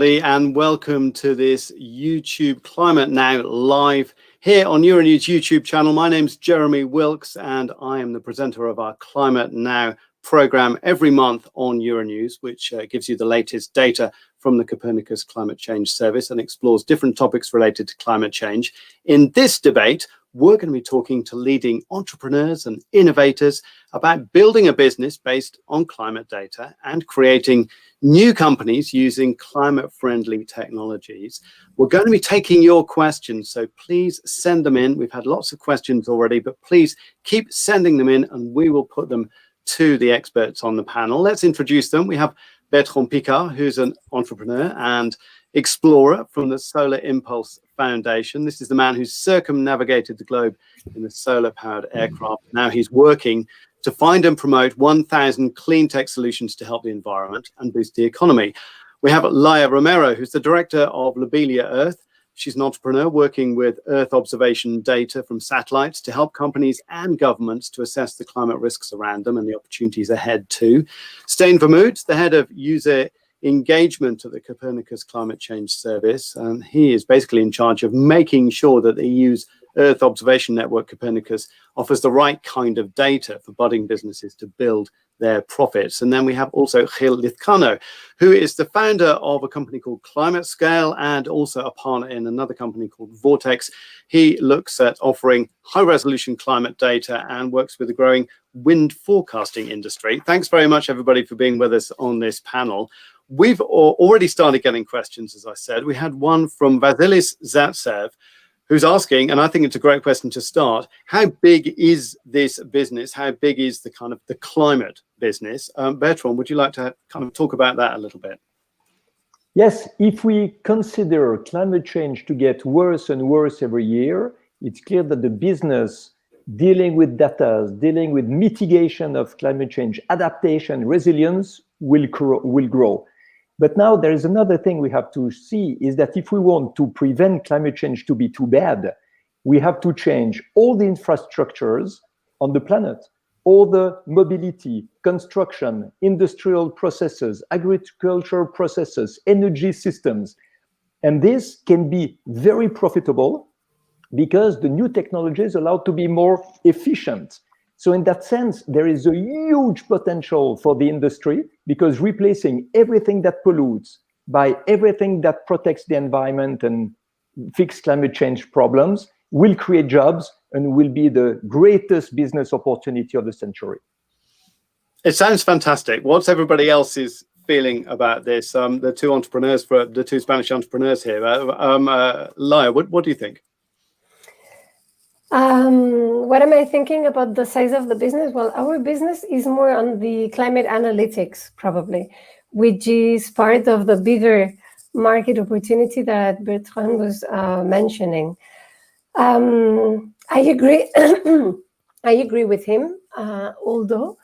And welcome to this YouTube Climate Now live here on Euronews YouTube channel. My name's Jeremy Wilkes and I am the presenter of our Climate Now program every month on Euronews, which gives you the latest data from the Copernicus Climate Change Service and explores different topics related to climate change. In this debate, we're going to be talking to leading entrepreneurs and innovators about building a business based on climate data and creating new companies using climate-friendly technologies. We're going to be taking your questions, so please send them in. We've had lots of questions already, but please keep sending them in and we will put them to the experts on the panel. Let's introduce them. We have Bertrand Piccard, who's an entrepreneur and explorer from the Solar Impulse Foundation. This is the man who's circumnavigated the globe in a solar-powered aircraft. Now he's working to find and promote 1,000 clean tech solutions to help the environment and boost the economy. We have Laia Romero, who's the director of Lobelia Earth. She's an entrepreneur working with Earth observation data from satellites to help companies and governments to assess the climate risks around them and the opportunities ahead too. Stijn, the head of user engagement at the Copernicus Climate Change Service, and he is basically in charge of making sure that the EU's Earth observation network Copernicus offers the right kind of data for budding businesses to build their profits. And then we have also Gil Lizcano, who is the founder of a company called Climate Scale and also a partner in another company called Vortex. He looks at offering high-resolution climate data and works with the growing wind forecasting industry. Thanks very much, everybody, for being with us on this panel. We've already started getting questions, as I said. We had one from Vasilis Zatsev, who's asking, and I think it's a great question to start, how big is this business? How big is the kind of the climate business? Bertrand, would you like to kind of talk about that a little bit? Yes, if we consider climate change to get worse and worse every year, it's clear that the business dealing with data, dealing with mitigation of climate change, adaptation, resilience will grow. But now there is another thing we have to see is that if we want to prevent climate change to be too bad, we have to change all the infrastructures on the planet, all the mobility, construction, industrial processes, agricultural processes, energy systems. And this can be very profitable because the new technologies allow to be more efficient. So in that sense, there is a huge potential for the industry because replacing everything that pollutes by everything that protects the environment and fix climate change problems will create jobs and will be the greatest business opportunity of the century. It sounds fantastic. What's everybody else's feeling about this? The two Spanish entrepreneurs here. Laia, what do you think? What am I thinking about the size of the business? Well, our business is more on the climate analytics, probably, which is part of the bigger market opportunity that Bertrand was mentioning. I agree. I agree with him, although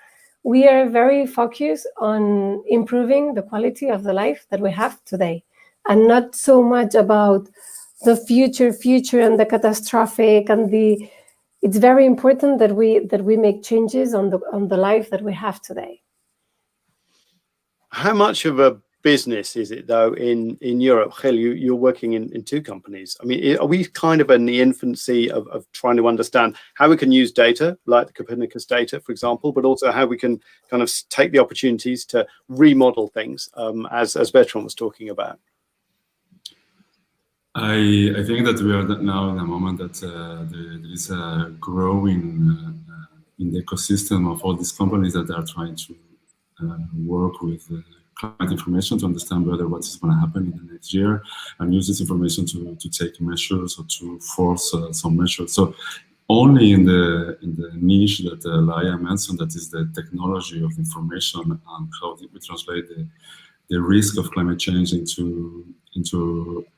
we are very focused on improving the quality of the life that we have today, and not so much about the future and the catastrophic and the. It's very important that we make changes on the life that we have today. How much of a business is it though in Europe? Gil, you're working in two companies. I mean, are we kind of in the infancy of trying to understand how we can use data like the Copernicus data, for example, but also how we can kind of take the opportunities to remodel things, as Bertrand was talking about? I think that we are now in a moment that there is a growing in the ecosystem of all these companies that are trying to work with climate information to understand better what is going to happen in the next year and use this information to take measures or to force some measures. So only in the niche that Laia mentioned, that is the technology of information and how we translate the risk of climate change into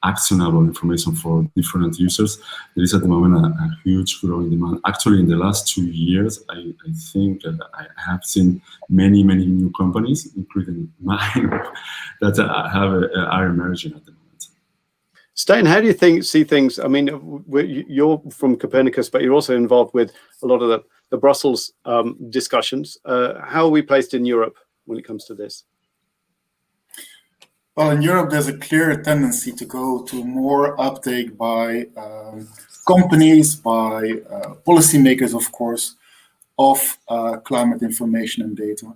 actionable information for different users. There is at the moment a huge growing demand. Actually, in the last 2 years, I think I have seen many new companies, including mine, that are emerging at the moment. Stijn, how do you see things? I mean, you're from Copernicus, but you're also involved with a lot of the Brussels discussions. How are we placed in Europe when it comes to this? Well, in Europe, there's a clear tendency to go to more uptake by companies, by policymakers, of course, of climate information and data.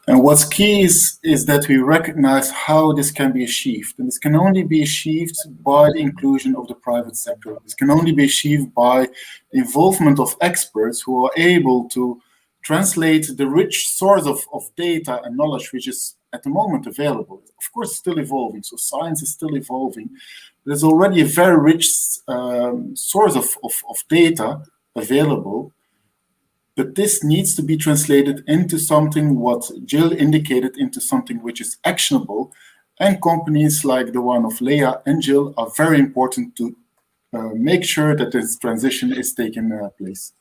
And what's key is that we recognize how this can be achieved. And this can only be achieved by the inclusion of the private sector. This can only be achieved by the involvement of experts who are able to translate the rich source of data and knowledge which is at the moment available. Of course, it's still evolving, so science is still evolving. There's already a very rich source of data available, but this needs to be translated into something, what Jill indicated, into something which is actionable, and companies like the one of Leah and Jill are very important to make sure that this transition is taking place.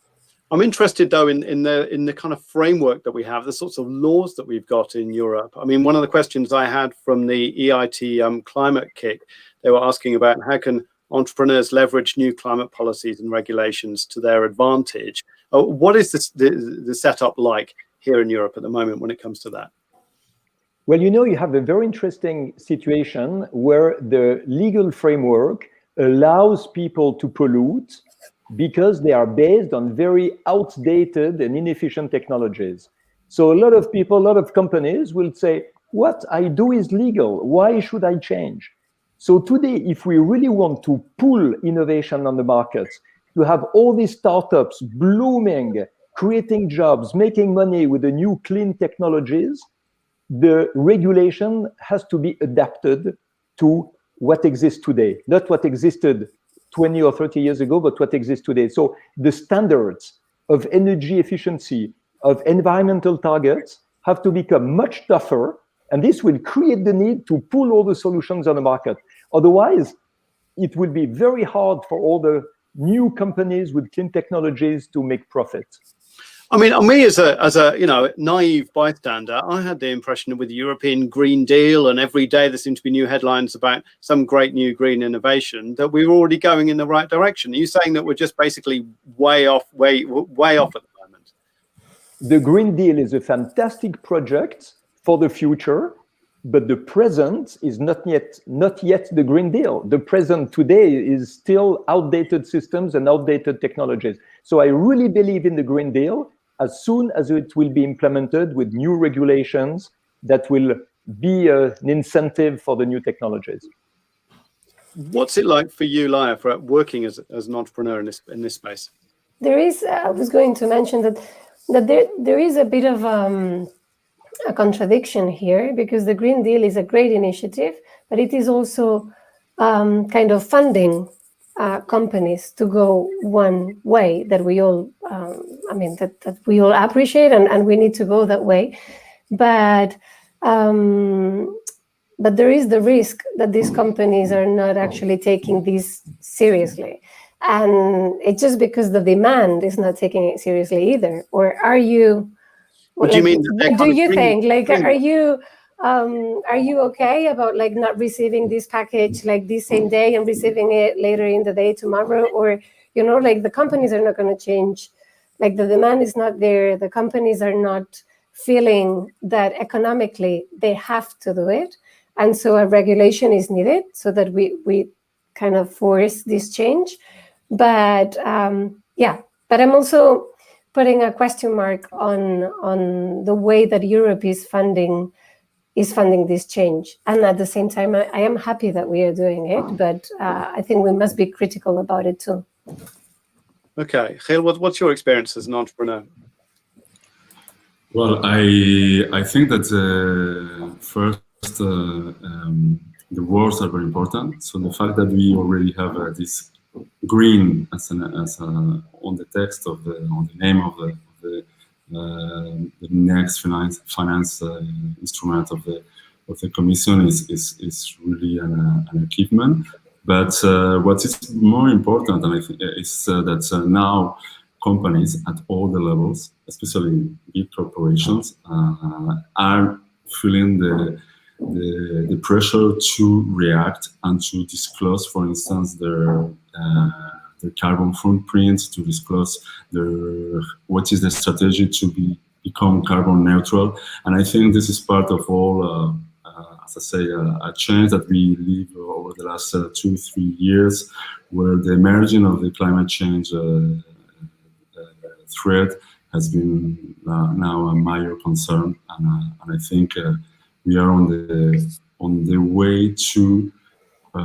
I'm interested, though, in the kind of framework that we have, the sorts of laws that we've got in Europe. I mean, one of the questions I had from the EIT Climate Kick, they were asking about how can entrepreneurs leverage new climate policies and regulations to their advantage. What is the setup like here in Europe at the moment when it comes to that? Well, you have a very interesting situation where the legal framework allows people to pollute because they are based on very outdated and inefficient technologies. So a lot of people, a lot of companies will say, what I do is legal, why should I change? So today, if we really want to pull innovation on the market, to have all these startups blooming, creating jobs, making money with the new clean technologies, the regulation has to be adapted to what exists today, not what existed 20 or 30 years ago, but what exists today. So the standards of energy efficiency, of environmental targets have to become much tougher, and this will create the need to pull all the solutions on the market. Otherwise, it will be very hard for all the new companies with clean technologies to make profit. I mean, me as a naive bystander, I had the impression that with the European Green Deal and every day there seemed to be new headlines about some great new green innovation, that we were already going in the right direction. Are you saying that we're just basically way off at the moment? The Green Deal is a fantastic project for the future, but the present is not yet the Green Deal. The present today is still outdated systems and outdated technologies. So I really believe in the Green Deal as soon as it will be implemented with new regulations that will be an incentive for the new technologies. What's it like for you, Leah, for working as an entrepreneur in this space? There is, I was going to mention that there is a bit of a contradiction here, because the Green Deal is a great initiative, but it is also kind of funding companies to go one way that we all, that we all appreciate, and we need to go that way. But there is the risk that these companies are not actually taking this seriously. And it's just because the demand is not taking it seriously either. Or are you... What do you mean? What do you think? Like, are you okay about like not receiving this package like this same day and receiving it later in the day tomorrow? Or, like the companies are not going to change. Like the demand is not there. The companies are not feeling that economically they have to do it. And so a regulation is needed so that we kind of force this change. But but I'm also putting a question mark on the way that Europe is funding this change. And at the same time, I am happy that we are doing it, but I think we must be critical about it too. Okay, Gil, what's your experience as an entrepreneur? Well, I think that first the words are very important. So the fact that we already have this green as on the text of on the name of the next finance instrument of the Commission is really an achievement. But what is more important, and I think, is that now companies at all the levels, especially big corporations, are feeling the pressure to react and to disclose, for instance, their carbon footprint, to disclose what is the strategy to become carbon neutral. And I think this is part of all as I say, a change that we live over the last 2-3 years, where the emerging of the climate change threat has been now a major concern, and I think we are on the way to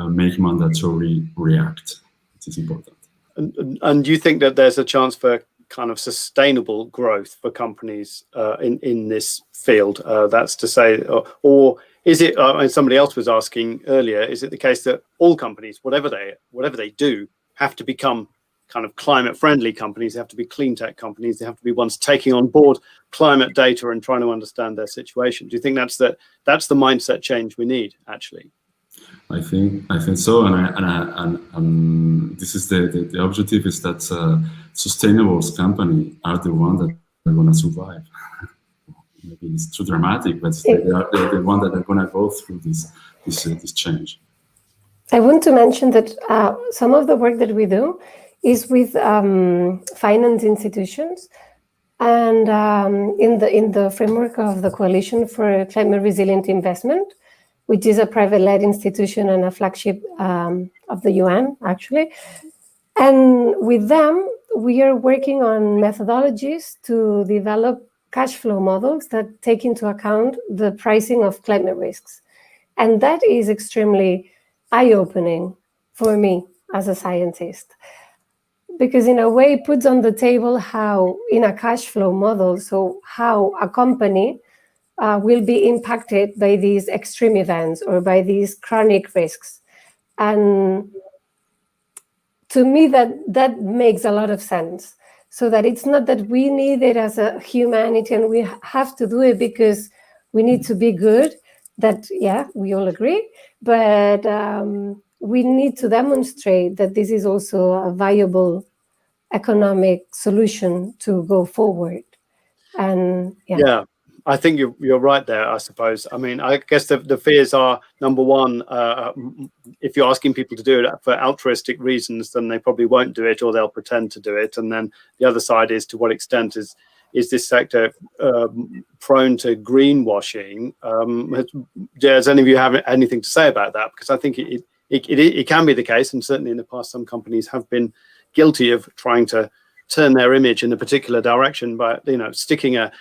make mandatory REACT. It is important. And do you think that there's a chance for kind of sustainable growth for companies in this field? That's to say, or is it? And somebody else was asking earlier, is it the case that all companies, whatever they do, have to become kind of climate-friendly companies? They have to be clean tech companies. They have to be ones taking on board climate data and trying to understand their situation. Do you think that's the mindset change we need, actually? I think so, and this is the objective, is that sustainable companies are the ones that are going to survive. Maybe it's too dramatic, but they're the ones that are going to go through this change. I want to mention that some of the work that we do is with finance institutions, and in the framework of the Coalition for Climate Resilient Investment, which is a private-led institution and a flagship of the UN, actually. And with them, we are working on methodologies to develop cash flow models that take into account the pricing of climate risks. And that is extremely eye-opening for me as a scientist, because in a way it puts on the table how, in a cash flow model, so how a company will be impacted by these extreme events or by these chronic risks. And to me, that makes a lot of sense. So that it's not that we need it as a humanity and we have to do it because we need to be good. That, yeah, we all agree. But we need to demonstrate that this is also a viable economic solution to go forward. And yeah. I think you're right there, I suppose. I mean, I guess the fears are, number one, if you're asking people to do it for altruistic reasons, then they probably won't do it, or they'll pretend to do it. And then the other side is, to what extent is this sector prone to greenwashing? Does any of you have anything to say about that? Because I think it can be the case, and certainly in the past, some companies have been guilty of trying to turn their image in a particular direction by, sticking a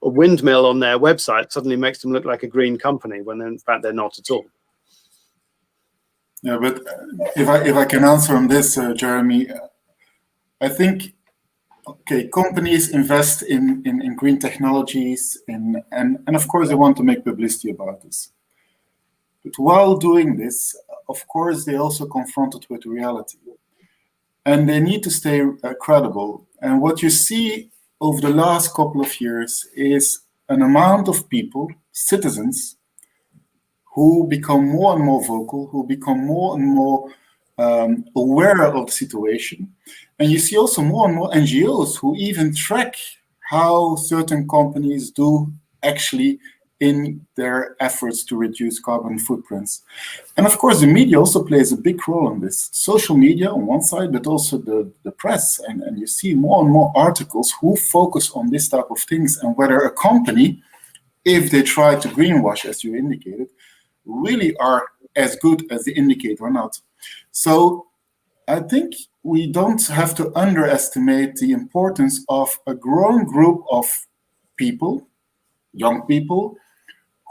windmill on their website suddenly makes them look like a green company when in fact they're not at all. Yeah, but if I can answer on this, Jeremy, I think, okay, companies invest in green technologies, and of course they want to make publicity about this. But while doing this, of course, they also confronted with reality. And they need to stay credible. And what you see over the last couple of years is an amount of people, citizens, who become more and more vocal, who become more and more aware of the situation. And you see also more and more NGOs who even track how certain companies do actually in their efforts to reduce carbon footprints. And of course, the media also plays a big role in this. Social media on one side, but also the press. And you see more and more articles who focus on this type of things, and whether a company, if they try to greenwash, as you indicated, really are as good as they indicate or not. So I think we don't have to underestimate the importance of a growing group of people, young people,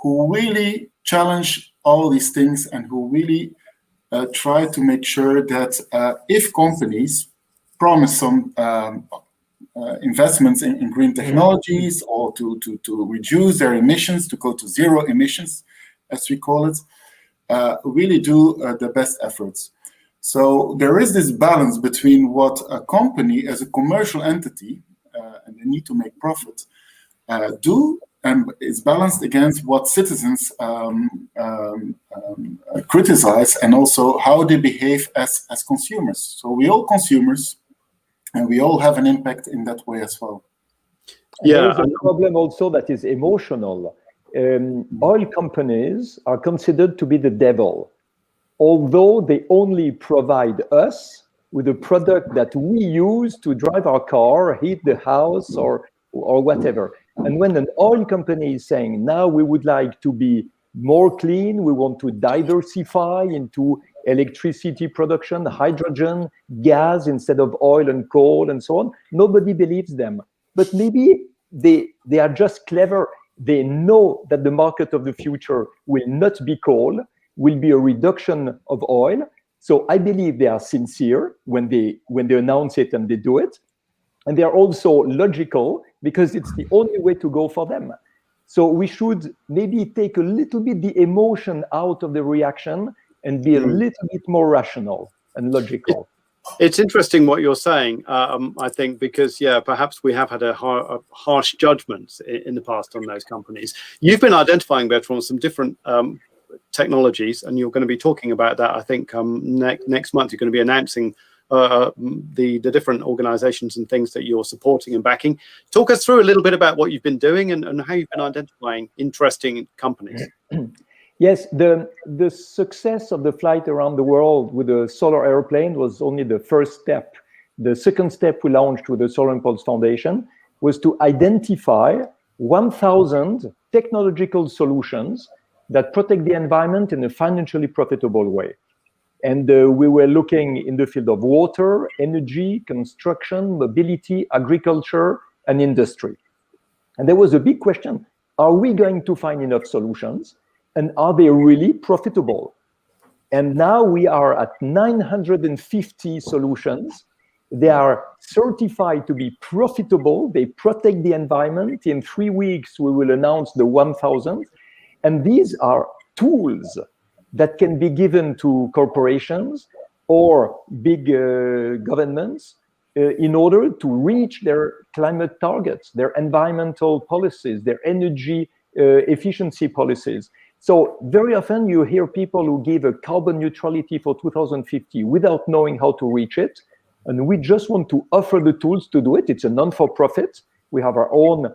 who really challenge all these things and who really try to make sure that if companies promise some investments in green technologies, or to reduce their emissions, to go to zero emissions, as we call it, really do the best efforts. So there is this balance between what a company as a commercial entity, and they need to make profit, do, and it's balanced against what citizens criticize, and also how they behave as consumers. So we all consumers, and we all have an impact in that way as well. Yeah, there's a problem also that is emotional. Oil companies are considered to be the devil, although they only provide us with a product that we use to drive our car, heat the house, or whatever. And when an oil company is saying, now we would like to be more clean. We want to diversify into electricity production, hydrogen, gas instead of oil and coal and so on. Nobody believes them. But maybe they are just clever. They know that the market of the future will not be coal, will be a reduction of oil. So I believe they are sincere when they announce it and they do it. And they are also logical because it's the only way to go for them. So we should maybe take a little bit the emotion out of the reaction and be a little bit more rational and logical. It's interesting what you're saying, I think, because, yeah, perhaps we have had a harsh judgments in the past on those companies. You've been identifying, Bertrand, some different technologies, and you're going to be talking about that, I think, next month. You're going to be announcing the different organizations and things that you're supporting and backing. Talk us through a little bit about what you've been doing and how you've been identifying interesting companies. Yes, the success of the flight around the world with a solar airplane was only the first step. The second step we launched with the Solar Impulse Foundation was to identify 1,000 technological solutions that protect the environment in a financially profitable way. And we were looking in the field of water, energy, construction, mobility, agriculture, and industry. And there was a big question: are we going to find enough solutions? And are they really profitable? And now we are at 950 solutions. They are certified to be profitable. They protect the environment. In 3 weeks, we will announce the 1,000. And these are tools that can be given to corporations or big governments in order to reach their climate targets, their environmental policies, their energy efficiency policies. So very often you hear people who give a carbon neutrality for 2050 without knowing how to reach it. And we just want to offer the tools to do it. It's a non-for-profit. We have our own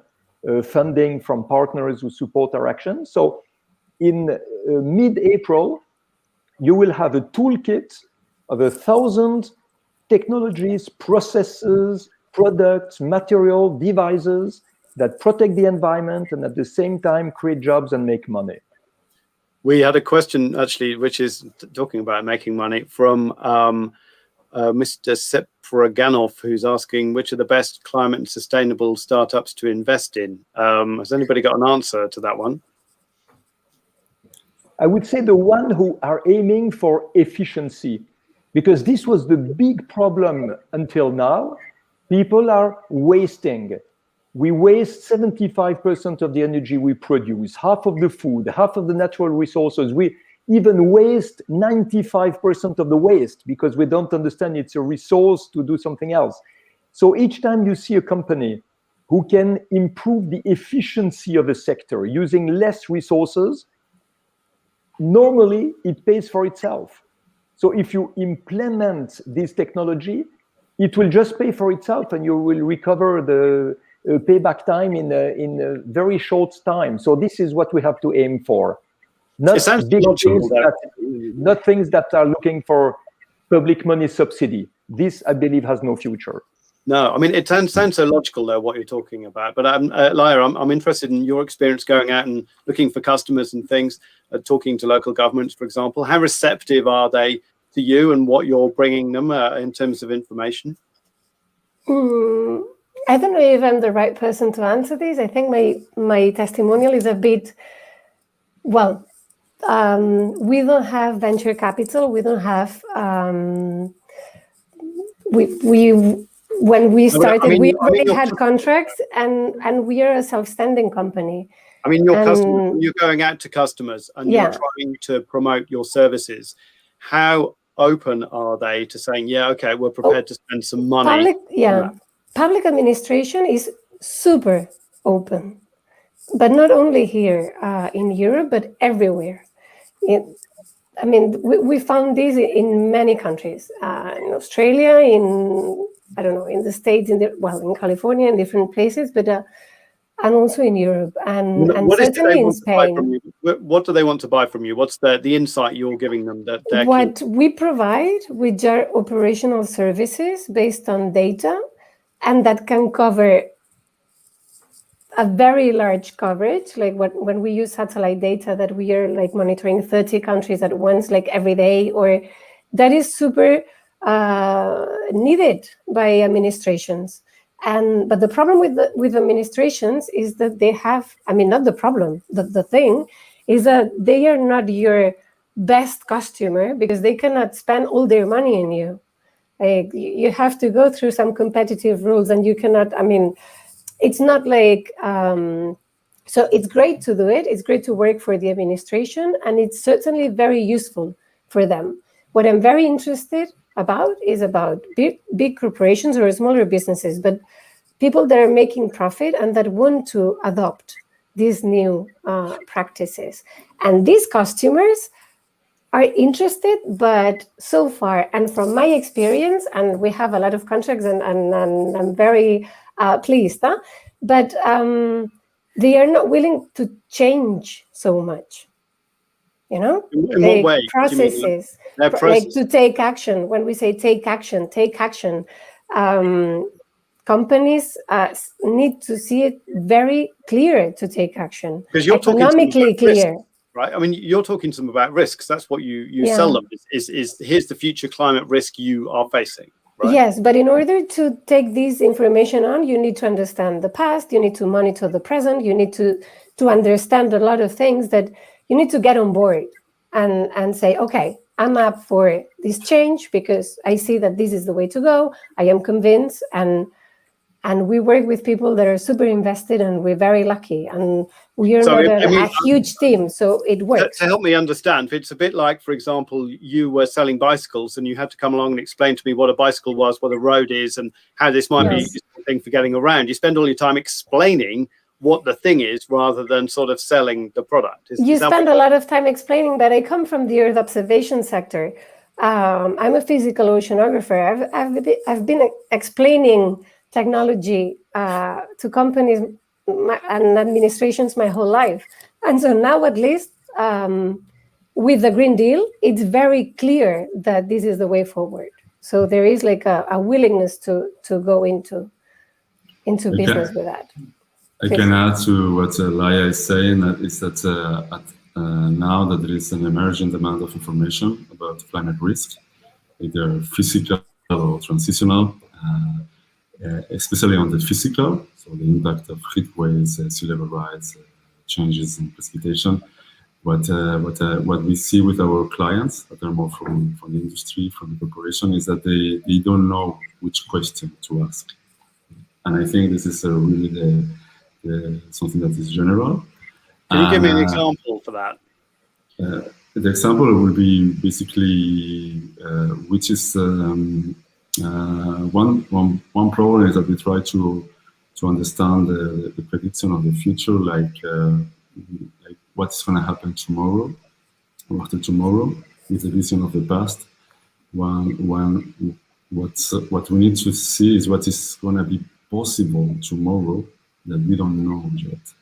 funding from partners who support our action. So in mid-April, you will have a toolkit of 1,000 technologies, processes, products, material, devices that protect the environment and at the same time create jobs and make money. We had a question, actually, which is talking about making money from Mr. Sepraganov, who's asking which are the best climate and sustainable startups to invest in. Has anybody got an answer to that one? I would say the one who are aiming for efficiency, because this was the big problem until now. People are wasting. We waste 75% of the energy we produce, half of the food, half of the natural resources. We even waste 95% of the waste because we don't understand it's a resource to do something else. So each time you see a company who can improve the efficiency of a sector using less resources, normally it pays for itself. So if you implement this technology, it will just pay for itself and you will recover the payback time in a very short time. So this is what we have to aim for. Not big things not things that are looking for public money subsidy. This, I believe, has no future. No, I mean, it sounds so logical, though, what you're talking about. But Lyra, I'm interested in your experience going out and looking for customers and things, talking to local governments, for example. How receptive are they to you and what you're bringing them in terms of information? I don't know if I'm the right person to answer this. I think my testimonial is a bit, well, we don't have venture capital. We don't have, when we started, we already had contracts and we are a self-standing company. I mean, you're going out to customers and you're trying to promote your services. How open are they to saying, yeah, okay, we're prepared to spend some money? Public administration is super open, but not only here in Europe, but everywhere. I mean, we found this in many countries, in Australia, I don't know, in the States, in California, in different places, but and also in Europe and certainly in Spain. What do they want to buy from you? What's the insight you're giving them? What we provide, which are operational services based on data, and that can cover a very large coverage, like when we use satellite data that we are like monitoring 30 countries at once, like every day, or that is super needed by administrations. But the problem with administrations is that they have, I mean, not the problem, the thing is that they are not your best customer because they cannot spend all their money in you. Like you have to go through some competitive rules, and you cannot, I mean, it's not like, so it's great to do it. It's great to work for the administration, and it's certainly very useful for them. What I'm very interested about is about big corporations or smaller businesses, but people that are making profit and that want to adopt these new practices. And these customers are interested, but so far, and from my experience, and we have a lot of contracts, and I'm very pleased, but they are not willing to change so much. You know, in what way? Processes, like to take action. When we say take action, companies need to see it very clear to take action, because you're economically clear. Risk, right? I mean, you're talking to them about risks. That's what you sell them. Is here's the future climate risk you are facing. Right? Yes, but in order to take this information on, you need to understand the past. You need to monitor the present. You need to understand a lot of things that you need to get on board and say, okay, I'm up for this change because I see that this is the way to go. I am convinced, and we work with people that are super invested, and we're very lucky. And we are not a huge team, so it works. To help me understand, it's a bit like, for example, you were selling bicycles and you had to come along and explain to me what a bicycle was, what a road is, and how this might be a thing for getting around. You spend all your time explaining what the thing is rather than sort of selling the product. You spend a lot of time explaining that. I come from the Earth observation sector. I'm a physical oceanographer. I've been explaining technology to companies and administrations my whole life. And so now, at least with the Green Deal, it's very clear that this is the way forward. So there is like a willingness to go into business with that. I can add to what Laia is saying, is that now that there is an emerging demand of information about climate risk, either physical or transitional, especially on the physical, so the impact of heat waves, sea level rise, changes in precipitation. What we see with our clients that are more from the industry, from the corporation, is that they don't know which question to ask. And I think this is really something that is general. Can you give me an example for that? The example will be basically, which is one problem is that we try to understand the prediction of the future, like what's going to happen tomorrow or after tomorrow, with the vision of the past. What we need to see is what is going to be possible tomorrow that we don't know yet.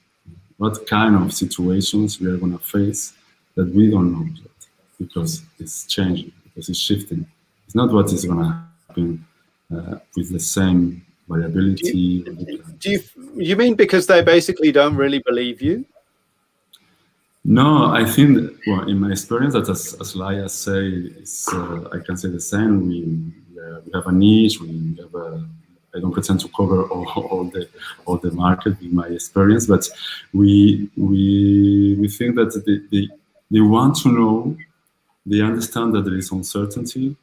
What kind of situations we are going to face that we don't know yet, because it's changing, because it's shifting. It's not what is going to happen with the same variability. Do you mean because they basically don't really believe you? No, I think, well, in my experience, that as Laia say, I can say the same. We have a niche. We have I don't pretend to cover all the market in my experience, but we think that they want to know. They understand that there is uncertainty.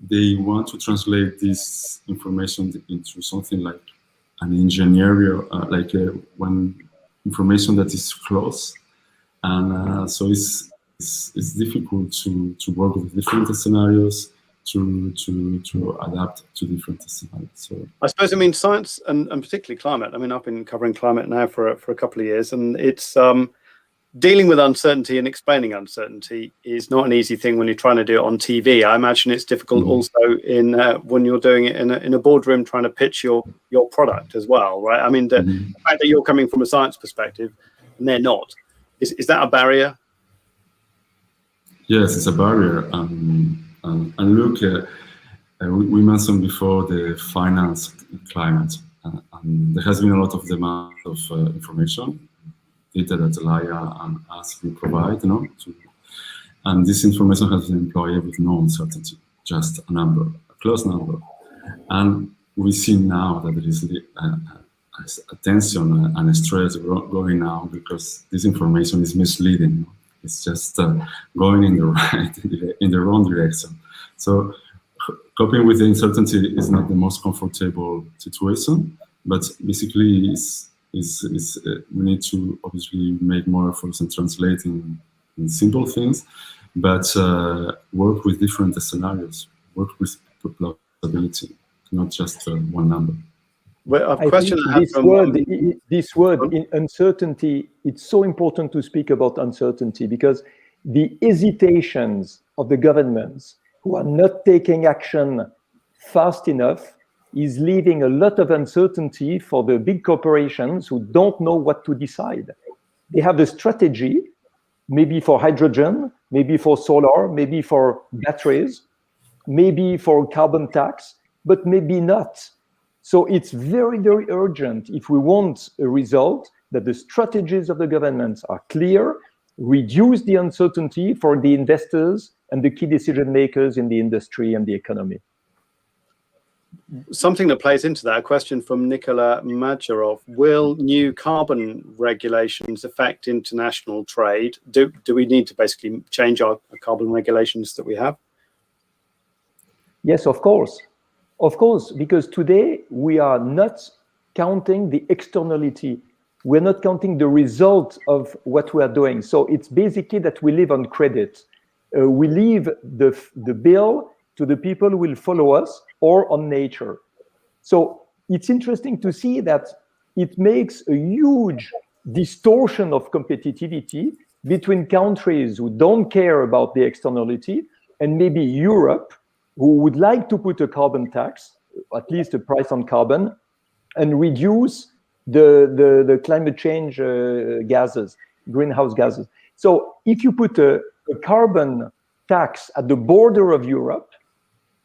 They want to translate this information into something like an engineering, like one information that is close. And so it's difficult to work with different scenarios, to adapt to different scenarios. So I suppose, I mean, science and particularly climate. I mean, I've been covering climate now for a couple of years, and it's dealing with uncertainty and explaining uncertainty is not an easy thing when you're trying to do it on TV. I imagine it's difficult also in when you're doing it in a boardroom trying to pitch your product as well, right? I mean, the fact that you're coming from a science perspective and they're not, is that a barrier? Yes, it's a barrier. And look, we mentioned before the finance climate. And there has been a lot of demand of information, data that Laia and us we provide, and this information has been employed with no uncertainty, just a number, a close number. And we see now that there is a tension and a stress going now because this information is misleading. It's just going in the wrong direction. So coping with the uncertainty is not the most comfortable situation, but basically we need to obviously make more efforts in translating in simple things, but work with different scenarios, work with plausibility, not just one number. Well, a question this word in uncertainty, it's so important to speak about uncertainty because the hesitations of the governments who are not taking action fast enough is leaving a lot of uncertainty for the big corporations who don't know what to decide. They have the strategy, maybe for hydrogen, maybe for solar, maybe for batteries, maybe for carbon tax, but maybe not. So it's very, very urgent if we want a result that the strategies of the governments are clear, reduce the uncertainty for the investors and the key decision makers in the industry and the economy. Something that plays into that, a question from Nikola Majarov. Will new carbon regulations affect international trade? Do we need to basically change our carbon regulations that we have? Yes, of course. Of course, because today we are not counting the externality. We're not counting the result of what we are doing. So it's basically that we live on credit. We leave the bill to the people who will follow us or on nature. So it's interesting to see that it makes a huge distortion of competitivity between countries who don't care about the externality and maybe Europe, who would like to put a carbon tax, at least a price on carbon, and reduce the climate change gases, greenhouse gases. So if you put a carbon tax at the border of Europe,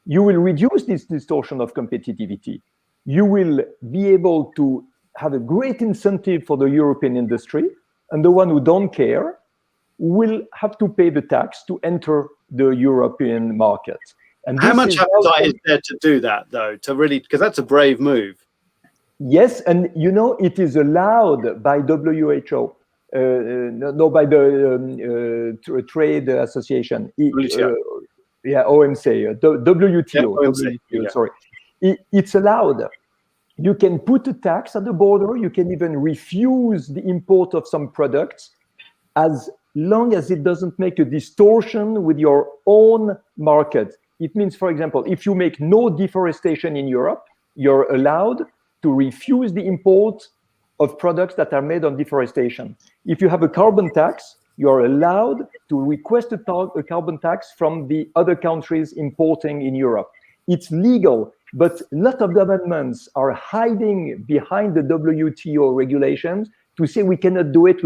you will reduce this distortion of competitivity. You will be able to have a great incentive for the European industry, and the one who don't care will have to pay the tax to enter the European market. And how much appetite is there to do that, though, to really, because that's a brave move? Yes, and it is allowed by WHO, by the Trade Association. OMC, WTO, OMC, WTO, sorry. It's allowed. You can put a tax at the border. You can even refuse the import of some products as long as it doesn't make a distortion with your own market. It means, for example, if you make no deforestation in Europe, you're allowed to refuse the import of products that are made on deforestation. If you have a carbon tax, you're allowed to request a carbon tax from the other countries importing in Europe. It's legal, but a lot of governments are hiding behind the WTO regulations to say we cannot do it,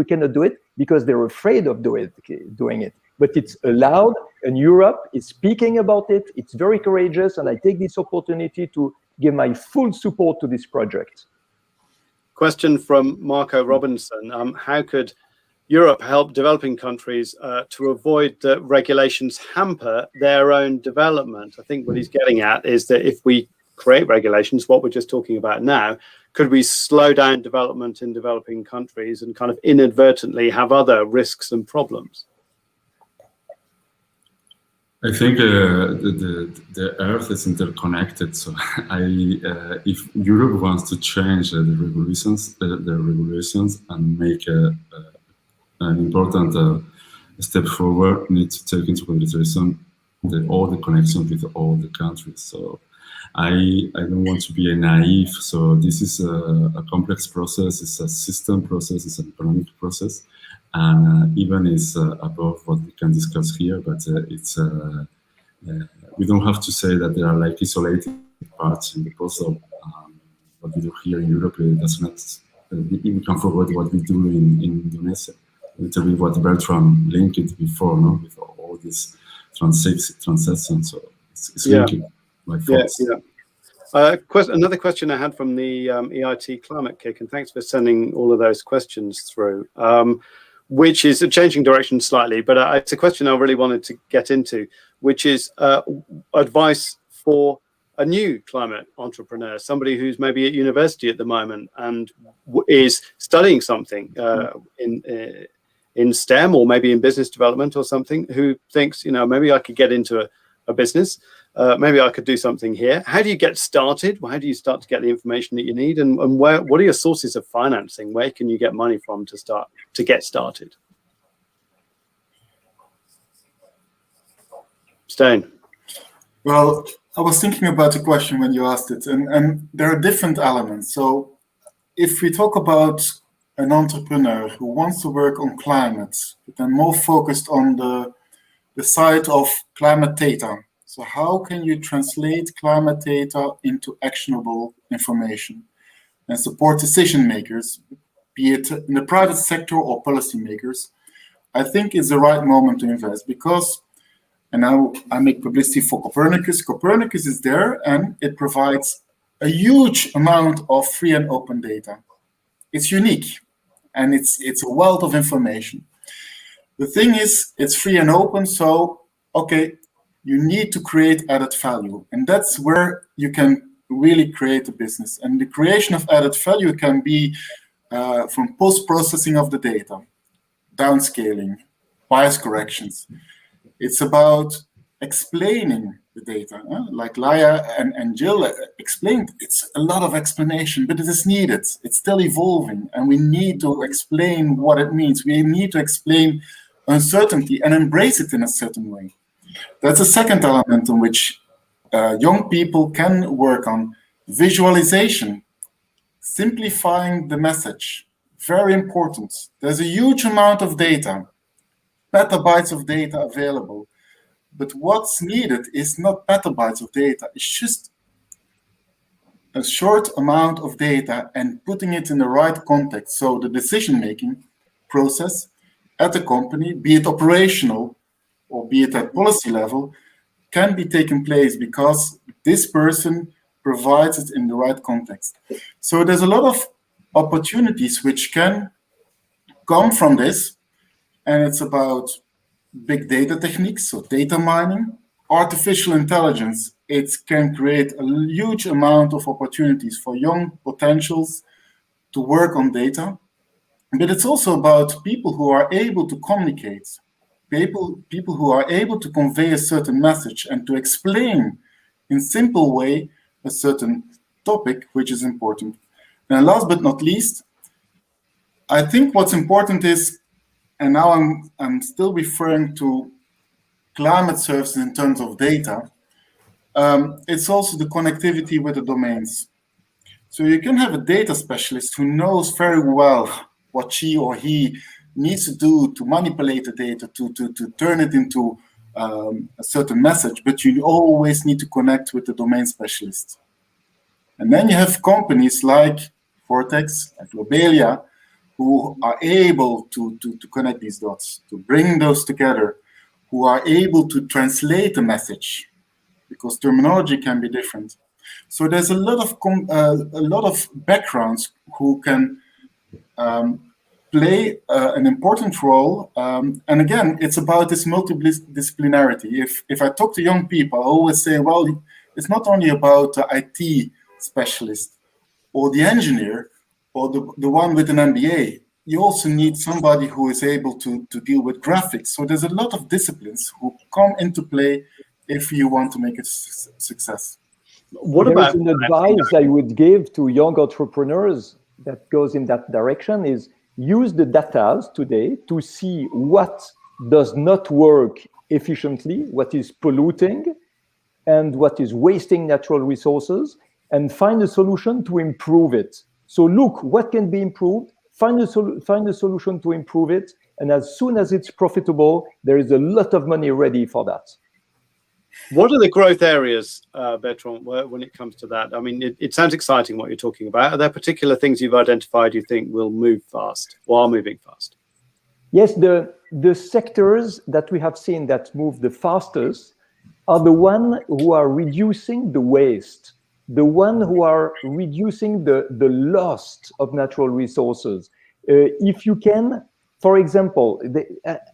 because they're afraid of doing it. But it's allowed, and Europe is speaking about it. It's very courageous, and I take this opportunity to give my full support to this project. Question from Marco Robinson. How could Europe help developing countries to avoid that regulations hamper their own development? I think what he's getting at is that if we create regulations, what we're just talking about now, could we slow down development in developing countries and kind of inadvertently have other risks and problems? I think the Earth is interconnected. So if Europe wants to change the regulations and make an important step forward, need to take into consideration all the connections with all the countries. So I don't want to be naive. So this is a complex process. It's a system process. It's an economic process, and even is above what we can discuss here. But we don't have to say that there are like isolated parts in the puzzle. What we do here in Europe does not. We can forward what we do in Indonesia. A little bit what Bertram linked it before, with all these transactions. So it's linking my thoughts. Another question I had from the EIT Climate Kick, and thanks for sending all of those questions through, which is a changing direction slightly, but it's a question I really wanted to get into, which is advice for a new climate entrepreneur, somebody who's maybe at university at the moment and is studying something in STEM or maybe in business development or something, who thinks, maybe I could get into a business. Maybe I could do something here. How do you get started? How do you start to get the information that you need? And what are your sources of financing? Where can you get money from to get started? Stijn. Well, I was thinking about the question when you asked it, and there are different elements. So if we talk about an entrepreneur who wants to work on climate, but then more focused on the side of climate data. So how can you translate climate data into actionable information and support decision makers, be it in the private sector or policymakers? I think it's the right moment to invest because, and now I make publicity for Copernicus. Copernicus is there and it provides a huge amount of free and open data. It's unique and it's a wealth of information. The thing is, it's free and open, so, okay, you need to create added value. And that's where you can really create a business. And the creation of added value can be from post-processing of the data, downscaling, bias corrections. It's about explaining the data. Like Laia and Jill explained, it's a lot of explanation, but it is needed. It's still evolving, and we need to explain what it means. We need to explain uncertainty and embrace it in a certain way. That's a second element in which young people can work on. Visualization, simplifying the message, very important. There's a huge amount of data, petabytes of data available, but what's needed is not petabytes of data, it's just a short amount of data and putting it in the right context. So the decision-making process at the company, be it operational or be it at policy level, can be taken place because this person provides it in the right context. So there's a lot of opportunities which can come from this, and it's about big data techniques, so data mining, artificial intelligence. It can create a huge amount of opportunities for young potentials to work on data. But it's also about people who are able to communicate, people who are able to convey a certain message and to explain in simple way a certain topic, which is important. And last but not least, I think what's important is, and now I'm still referring to climate services in terms of data, it's also the connectivity with the domains. So you can have a data specialist who knows very well what she or he needs to do to manipulate the data, to turn it into a certain message, but you always need to connect with the domain specialist. And then you have companies like Vortex, like Lobelia, who are able to connect these dots, to bring those together, who are able to translate the message, because terminology can be different. So there's a lot of backgrounds who can play an important role. And again, it's about this multidisciplinarity. If I talk to young people, I always say, well, it's not only about the IT specialist or the engineer or the one with an MBA. You also need somebody who is able to deal with graphics. So there's a lot of disciplines who come into play if you want to make it a success. What about an advice I would give to young entrepreneurs that goes in that direction is use the data today to see what does not work efficiently, what is polluting, and what is wasting natural resources, and find a solution to improve it. So look, what can be improved, find a solution to improve it, and as soon as it's profitable, there is a lot of money ready for that. What are the growth areas, Bertrand, when it comes to that? I mean, it sounds exciting what you're talking about. Are there particular things you've identified you think will move fast or are moving fast? Yes, the sectors that we have seen that move the fastest are the ones who are reducing the waste. the one who are reducing the loss of natural resources. If you can, for example,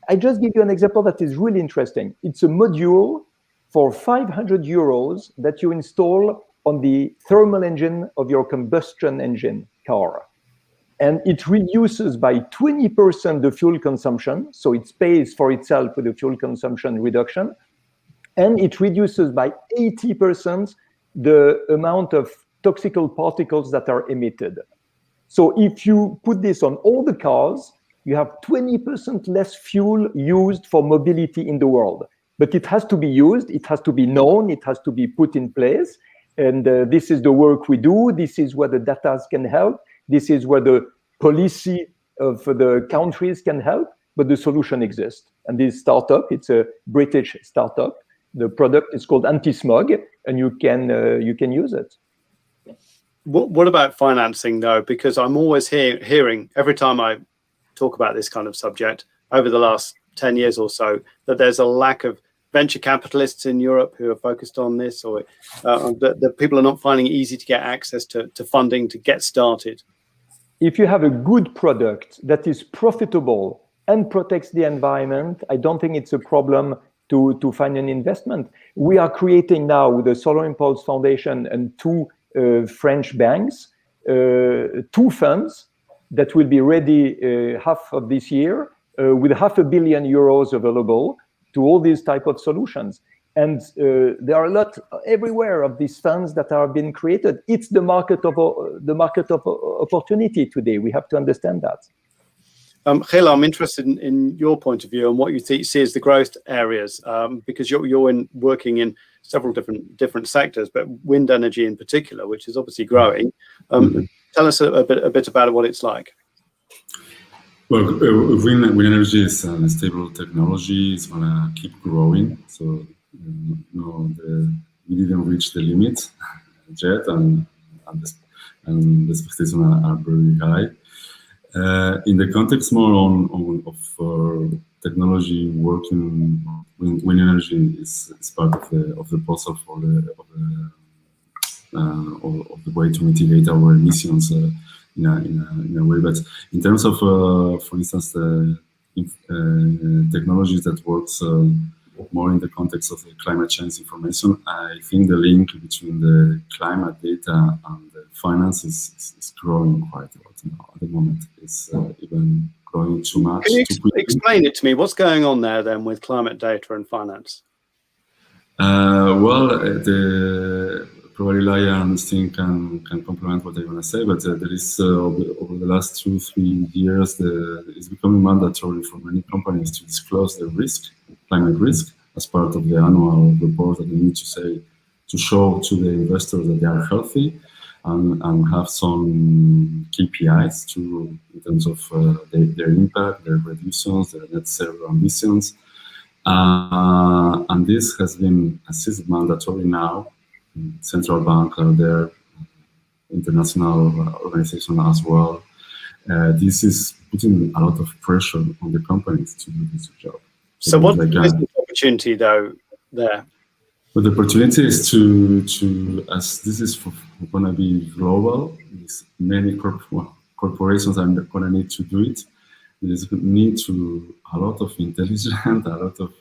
I just give you an example that is really interesting. It's a module for 500 euros that you install on the thermal engine of your combustion engine car. And it reduces by 20% the fuel consumption. So it pays for itself with the fuel consumption reduction. And it reduces by 80% the amount of toxical particles that are emitted. So if you put this on all the cars, you have 20% less fuel used for mobility in the world. But it has to be used, it has to be known, it has to be put in place. And this is the work we do. This is where the data can help. This is where the policy of the countries can help, but the solution exists. And this startup, it's a British startup. The product is called Anti-Smog, and you can use it. What about financing, though? Because I'm always hearing, every time I talk about this kind of subject, over the last 10 years or so, that there's a lack of venture capitalists in Europe who are focused on this, or that people are not finding it easy to get access to funding to get started. If you have a good product that is profitable and protects the environment, I don't think it's a problem to find an investment. We are creating now with the Solar Impulse Foundation and two French banks, two funds that will be ready half of this year with €500 million available to all these type of solutions. And there are a lot everywhere of these funds that are being created. It's the market of opportunity today. We have to understand that. Gil, I'm interested in your point of view and what you see as the growth areas, because you're working in several different sectors, but wind energy in particular, which is obviously growing. Tell us a bit about what it's like. Well, wind energy is a stable technology. It's going to keep growing. So, we didn't reach the limit yet, and the expectations are very high. In the context more of technology working, wind energy is part of the puzzle of the way to mitigate our emissions in a way. But in terms of, for instance, technologies that works more in the context of the climate change information, I think the link between the climate data and the finance is growing quite a lot now. At the moment, it's even growing too much. Can you explain it to me? What's going on there then with climate data and finance? Probably Laia and Stijn can complement what I want to say, but there is over the last 2-3 years, it's becoming mandatory for many companies to disclose their climate risk, as part of the annual report that they need to show to the investors that they are healthy and have some KPIs in terms of their impact, their reductions, their net zero ambitions, and this has been assisted mandatory now. Central bank are there, international organization as well. This is putting a lot of pressure on the companies to do this job. So what's the business opportunity though there? But the opportunity is to as this is going to be global, many corporations are going to need to do it. There's need to a lot of intelligence, a lot of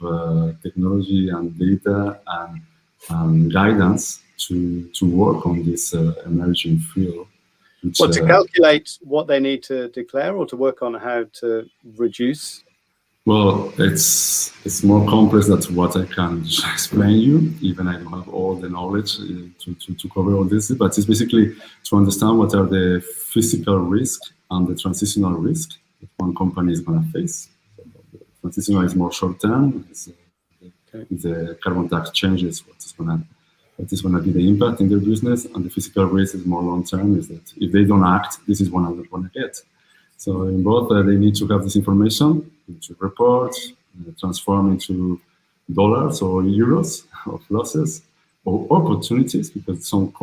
technology and data and guidance to work on this emerging field. To calculate what they need to declare or to work on how to reduce? Well, it's more complex than what I can explain you. Even I don't have all the knowledge to cover all this, but it's basically to understand what are the physical risk and the transitional risk that one company is going to face. So the transitional is more short term. If the carbon tax changes, what is going to be the impact in their business, and the physical risk is more long term. Is that if they don't act, this is what they're going to get. So in both, they need to have this information into reports, transform into dollars or euros of losses or opportunities, because some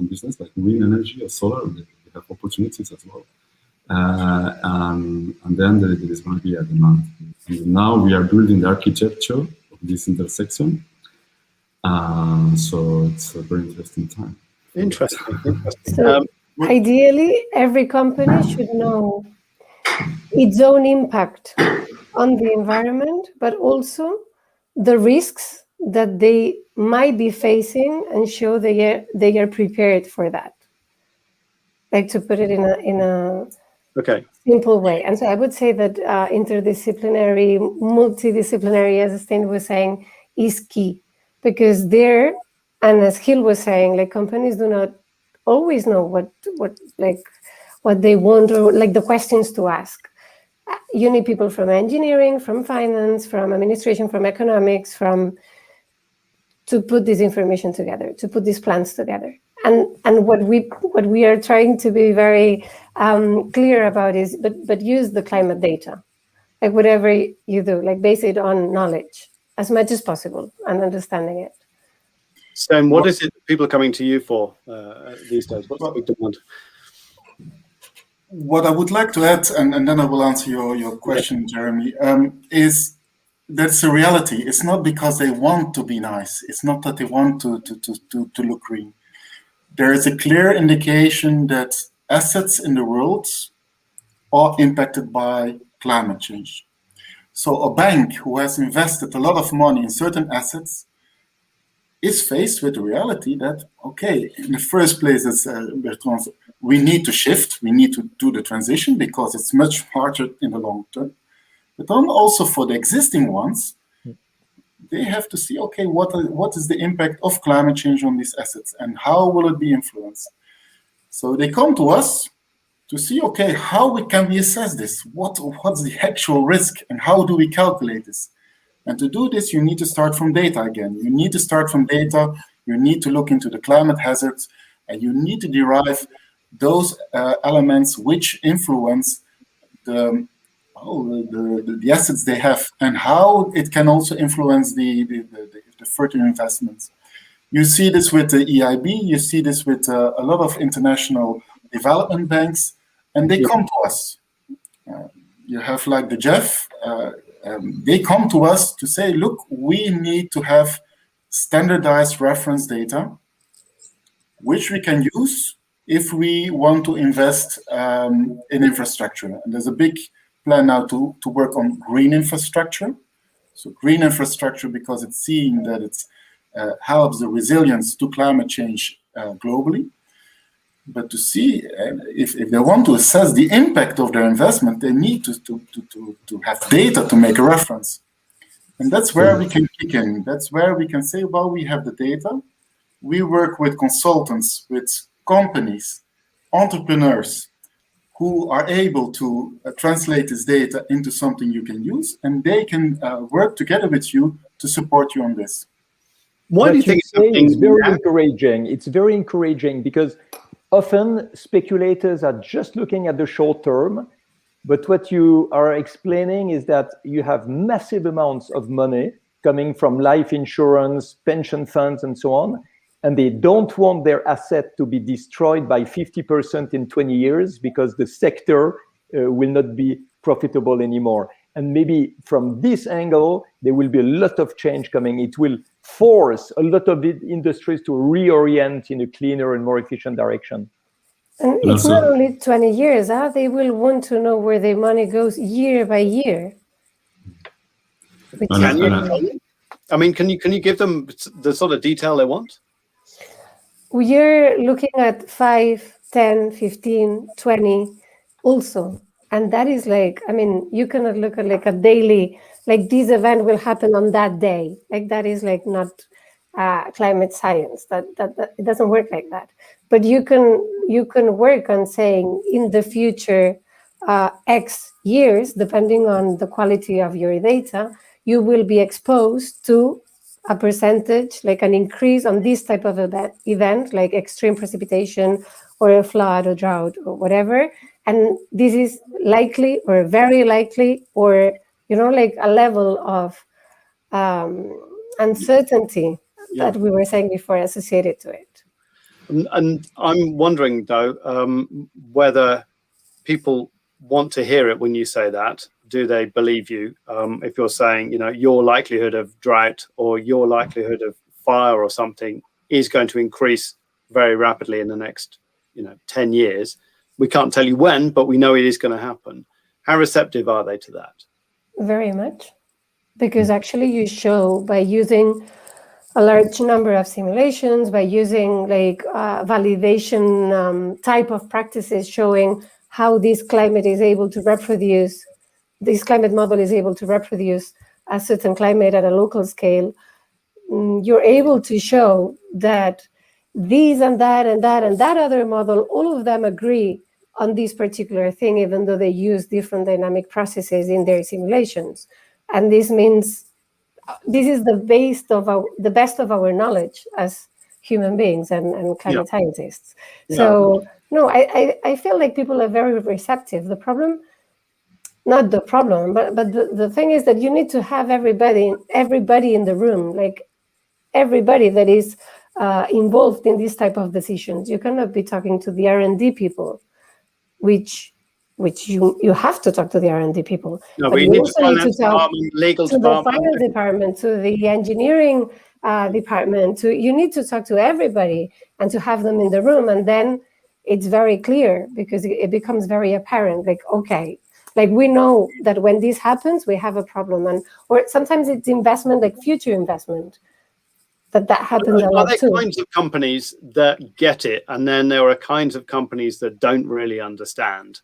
business like wind energy or solar, they have opportunities as well. And then there is going to be a demand. And now we are building the architecture of this intersection. So it's a very interesting time. Interesting. So ideally, every company should know its own impact on the environment, but also the risks that they might be facing, and show they are prepared for that. Like, to put it in a Okay. simple way. And so I would say that interdisciplinary, multidisciplinary, as Stijn was saying, is key, because there, and as Gil was saying, like, companies do not always know what they want, or like the questions to ask. You need people from engineering, from finance, from administration, from economics, to put this information together, to put these plans together. And what we are trying to be very clear about is, but use the climate data, like whatever you do, like base it on knowledge as much as possible and understanding it. Stijn, what is it people are coming to you for these days? What's the big demand? What I would like to add, and then I will answer your question, Jeremy, is that's a reality. It's not because they want to be nice. It's not that they want to look green. There is a clear indication that assets in the world are impacted by climate change. So a bank who has invested a lot of money in certain assets is faced with the reality that, okay, in the first place, we need to shift, we need to do the transition because it's much harder in the long term. But then also for the existing ones, they have to see, okay, what is the impact of climate change on these assets and how will it be influenced? So they come to us to see, okay, how can we assess this? What's the actual risk and how do we calculate this? And to do this, you need to start from data again. You need to start from data. You need to look into the climate hazards, and you need to derive those elements which influence the assets they have, and how it can also influence the further investments. You see this with the EIB. You see this with a lot of international development banks, and they come to us. You have like the Jeff. They come to us to say, look, we need to have standardized reference data, which we can use if we want to invest in infrastructure. And there's a big plan now to work on green infrastructure. So green infrastructure, because it's seeing that it helps the resilience to climate change globally. But to see if they want to assess the impact of their investment, they need to have data to make a reference. And that's where we can kick in. That's where we can say, well, we have the data. We work with consultants, with companies, entrepreneurs who are able to translate this data into something you can use, and they can work together with you to support you on this. Why do you think it's very encouraging? It's very encouraging because often speculators are just looking at the short term, but what you are explaining is that you have massive amounts of money coming from life insurance, pension funds, and so on, and they don't want their asset to be destroyed by 50% in 20 years because the sector will not be profitable anymore. And maybe from this angle, there will be a lot of change coming. It will force a lot of industries to reorient in a cleaner and more efficient direction. And it's not only 20 years, they will want to know where their money goes year by year. I mean, can you give them the sort of detail they want? We're looking at 5, 10, 15, 20 also. And that is like, I mean, you cannot look at like a daily, like this event will happen on that day. Like that is like not climate science. That it doesn't work like that. But you can work on saying in the future, X years, depending on the quality of your data, you will be exposed to a percentage, like an increase on this type of event, like extreme precipitation or a flood or drought or whatever. And this is likely or very likely, or, you know, like a level of uncertainty that we were saying before associated to it. And I'm wondering, though, whether people want to hear it when you say that. do they believe you if you're saying, your likelihood of drought or your likelihood of fire or something is going to increase very rapidly in the next 10 years? We can't tell you when, but we know it is going to happen. How receptive are they to that? Very much, because actually you show by using a large number of simulations, by using validation type of practices, showing how this climate is able to reproduce, this climate model is able to reproduce a certain climate at a local scale. You're able to show that these and that and that and that other model, all of them agree on this particular thing, even though they use different dynamic processes in their simulations. And this means this is the best of our knowledge as human beings and climate scientists. So no, I feel like people are very receptive. The problem, not the problem, but the thing is that you need to have everybody in the room, like everybody that is involved in this type of decisions. You cannot be talking to the R&D people, which you have to talk to the R&D people. No, but you you need also to need to talk legal to department, the finance department, to the engineering department. You need to talk to everybody and to have them in the room, and then it's very clear, because it becomes very apparent. Like, okay, like we know that when this happens, we have a problem, or sometimes it's investment, like future investment. That happens a lot too. Are there kinds of companies that get it, and then there are kinds of companies that don't really understand?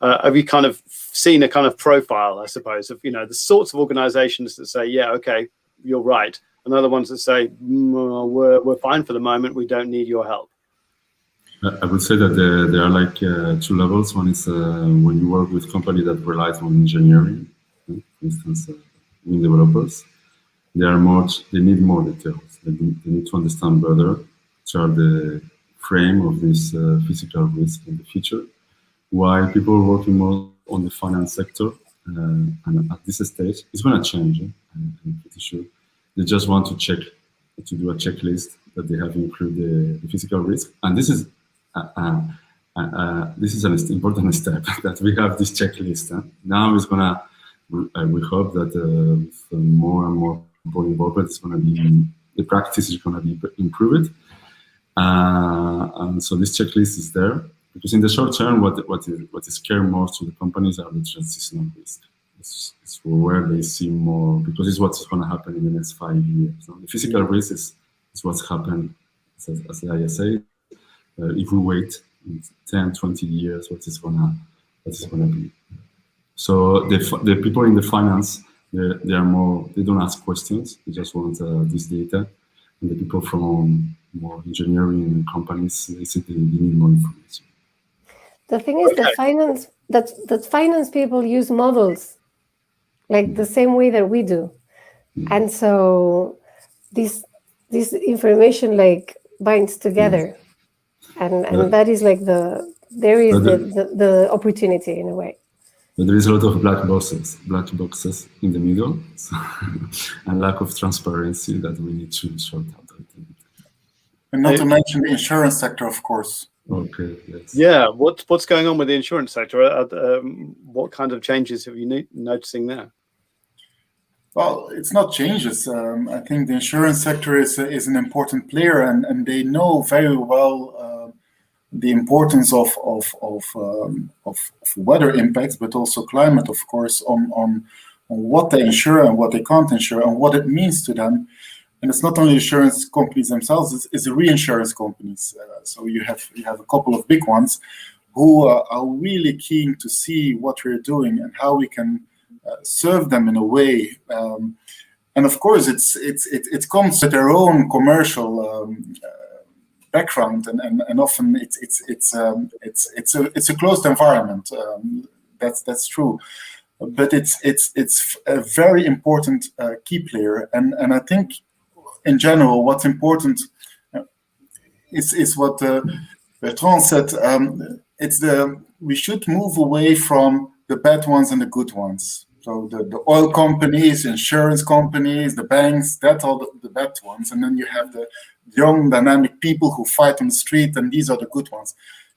Have you kind of seen a kind of profile, I suppose, of the sorts of organizations that say, yeah, okay, you're right, and other ones that say, we're fine for the moment, we don't need your help? I would say that there are like two levels. One is when you work with companies that rely on engineering, for instance, wind developers. They need more details. They need to understand better which are the frame of this physical risk in the future. While people are working more on the finance sector, and at this stage, it's going to change. I'm pretty sure. They just want to do a checklist that they have included the physical risk, and this is an important step that we have this checklist. Now it's gonna. We hope that with more and more people involved, it's gonna be the practice is gonna be improved, and so this checklist is there. Because in the short term, what is scary most to the companies are the transitional risk. It's where they see more, because it's what's going to happen in the next 5 years. So the physical risk is what's happened, as the ISA. If we wait 10, 20 years, what is going to be. So the people in the finance, they don't ask questions. They just want this data. And the people from more engineering companies, they say they need more information. The thing is that finance people use models like the same way that we do. And so this information like binds together. And that is like the opportunity in a way. But there is a lot of black boxes in the middle, and lack of transparency that we need to sort out. And not to mention the insurance sector, of course. Okay. Yes. Yeah. What's going on with the insurance sector? What kind of changes have you noticing there? Well, it's not changes. I think the insurance sector is an important player, and they know very well the importance of weather impacts, but also climate, of course, on what they insure and what they can't insure, and what it means to them. And it's not only insurance companies themselves; it's the reinsurance companies. So you have a couple of big ones who are really keen to see what we're doing and how we can serve them in a way. And of course, it comes with their own commercial background, and often it's a closed environment. That's true. But it's a very important key player, and I think. In general, what's important is what Bertrand said. We should move away from the bad ones and the good ones. So the oil companies, insurance companies, the banks, that's all the bad ones. And then you have the young, dynamic people who fight on the street, and these are the good ones.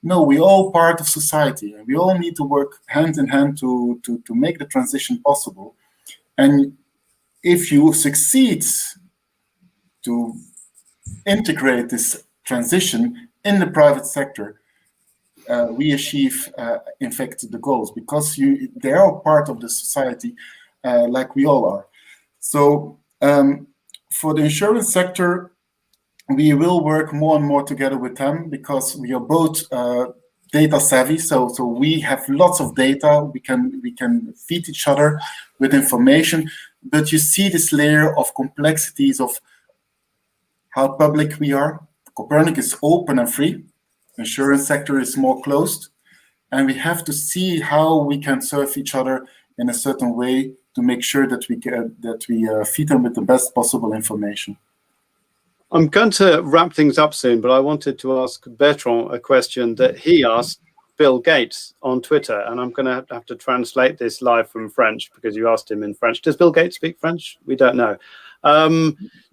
No, we all part of society, and we all need to work hand in hand to make the transition possible. And if you succeed to integrate this transition in the private sector, we achieve, in fact, the goals, because they are part of the society, like we all are. So for the insurance sector, we will work more and more together with them, because we are both data savvy. So we have lots of data. We can feed each other with information. But you see this layer of complexities of how public we are. Copernicus is open and free. Insurance sector is more closed, and we have to see how we can serve each other in a certain way to make sure that we feed them with the best possible information. I'm going to wrap things up soon, but I wanted to ask Bertrand a question that he asked Bill Gates on Twitter, and I'm going to have to translate this live from French because you asked him in French. Does Bill Gates speak French? We don't know.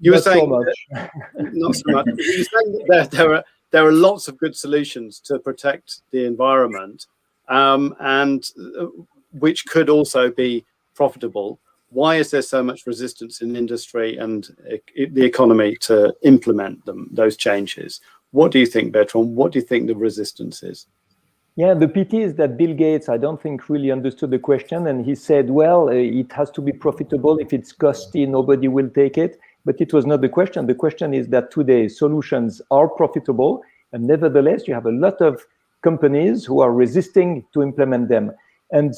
You were saying so much. Not so much. You were saying that there are lots of good solutions to protect the environment, and which could also be profitable. Why is there so much resistance in industry and the economy to implement those changes? What do you think, Bertrand? What do you think the resistance is? Yeah, the pity is that Bill Gates, I don't think, really understood the question. And he said, well, it has to be profitable. If it's costly, nobody will take it. But it was not the question. The question is that today solutions are profitable. And nevertheless, you have a lot of companies who are resisting to implement them. And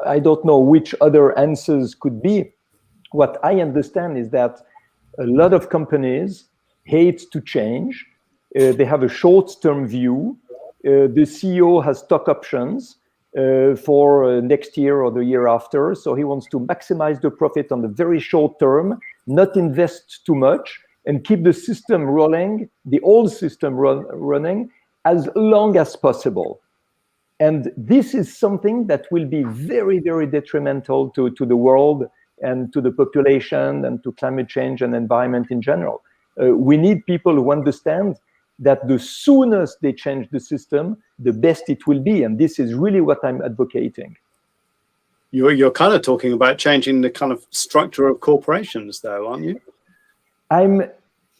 I don't know which other answers could be. What I understand is that a lot of companies hate to change. They have a short-term view. The CEO has stock options for next year or the year after. So he wants to maximize the profit on the very short term, not invest too much, and keep the system rolling, the old system running as long as possible. And this is something that will be very, very detrimental to the world and to the population and to climate change and environment in general. We need people who understand that the soonest they change the system, the best it will be. And this is really what I'm advocating. You're kind of talking about changing the kind of structure of corporations, though, aren't you? I'm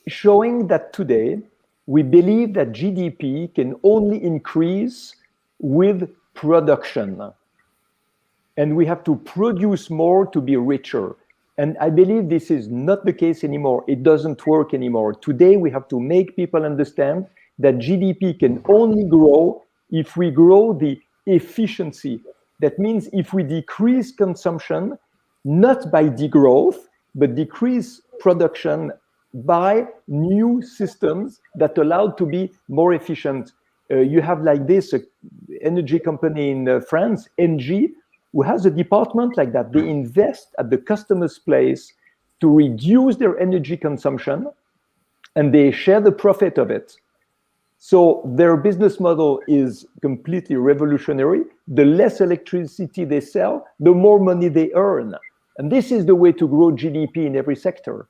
showing that today we believe that GDP can only increase with production. And we have to produce more to be richer. And I believe this is not the case anymore. It doesn't work anymore. Today, we have to make people understand that GDP can only grow if we grow the efficiency. That means if we decrease consumption, not by degrowth, but decrease production by new systems that allow to be more efficient. You have like this energy company in France, Engie, who has a department like that. They invest at the customer's place to reduce their energy consumption, and they share the profit of it. So their business model is completely revolutionary. The less electricity they sell, the more money they earn. And this is the way to grow GDP in every sector.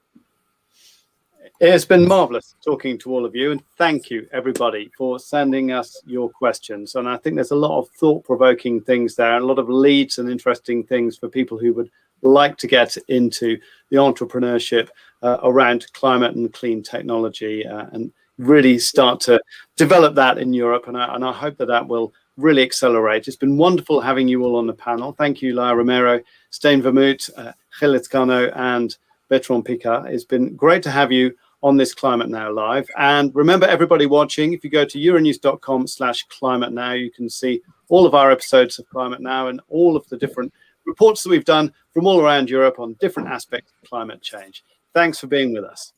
It's been marvelous talking to all of you, and thank you everybody for sending us your questions. And I think there's a lot of thought-provoking things there, and a lot of leads and interesting things for people who would like to get into the entrepreneurship around climate and clean technology and really start to develop that in Europe. And I hope that will really accelerate. It's been wonderful having you all on the panel. Thank you, Laia Romero, Stijn Vermoote, Gilles Cano, and Bertrand Piccard. It's been great to have you on this Climate Now Live. And remember, everybody watching, if you go to euronews.com/climate now, you can see all of our episodes of Climate Now and all of the different reports that we've done from all around Europe on different aspects of climate change. Thanks for being with us.